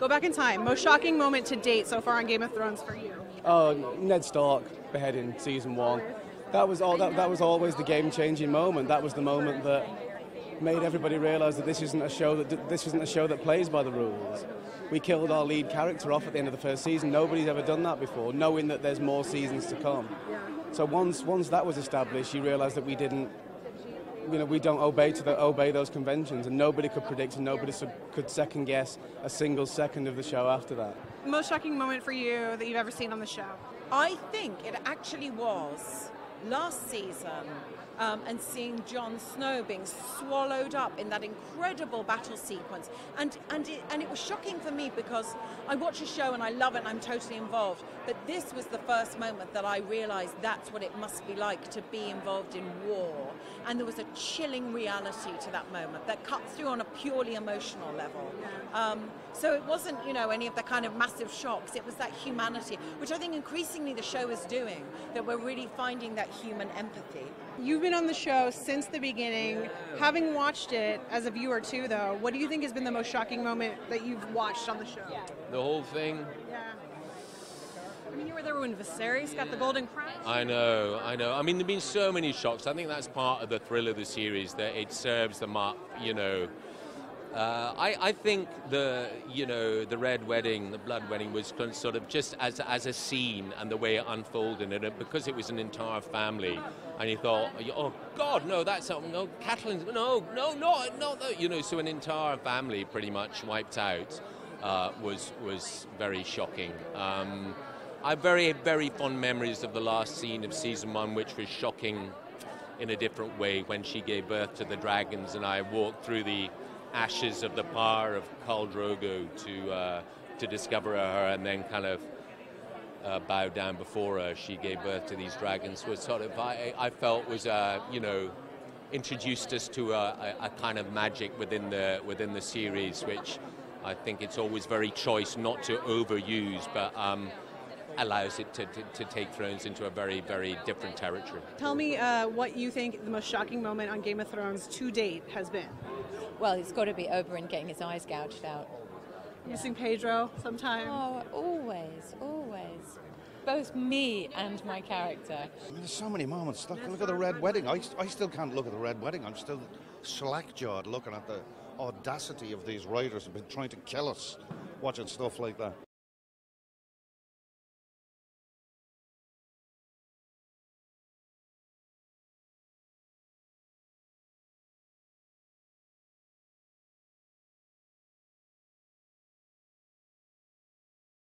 Go back in time. Most shocking moment to date so far on Game of Thrones for you? Oh, Ned Stark beheading season 1. That was always the game-changing moment. That was the moment that made everybody realise that this isn't a show that plays by the rules. We killed our lead character off at the end of the first season. Nobody's ever done that before, knowing that there's more seasons to come. So once that was established, you realise that we don't obey those conventions, and nobody could predict and nobody could second guess a single second of the show after that. Most shocking moment for you that you've ever seen on the show? I think it actually was last season, and seeing Jon Snow being swallowed up in that incredible battle sequence, and it was shocking for me because I watch a show and I love it and I'm totally involved, but this was the first moment that I realised that's what it must be like to be involved in war, and there was a chilling reality to that moment that cut through on a purely emotional level. So it wasn't, any of the kind of massive shocks. It was that humanity, which I think increasingly the show is doing, that we're really finding that human empathy. You've been on the show since the beginning. Having watched it as a viewer too, though, what do you think has been the most shocking moment that you've watched on the show? The whole thing? Yeah. I mean, you were there when Viserys got the golden crown. I know. I mean, there have been so many shocks. I think that's part of the thrill of the series, that it serves them up, I think the Red Wedding, the Blood Wedding, was sort of just as a scene and the way it unfolded, and because it was an entire family, and you thought, oh God, no, that's something. No, Catelyn's, no, so an entire family pretty much wiped out was very shocking. I have very, very fond memories of the last scene of season 1, which was shocking in a different way, when she gave birth to the dragons, and I walked through the ashes of the pyre of Khal Drogo to discover her, and then kind of bow down before her. She gave birth to these dragons. Was sort of I felt was introduced us to a kind of magic within the series, which I think it's always very choice not to overuse, but allows it to take Thrones into a very, very different territory. Tell me what you think the most shocking moment on Game of Thrones to date has been. Well, it's got to be Oberyn getting his eyes gouged out. Missing Pedro sometime. Oh, always. Both me and my character. I mean, there's so many moments. Look at the Red Wedding. I still can't look at the Red Wedding. I'm still slack-jawed looking at the audacity of these writers who've been trying to kill us watching stuff like that.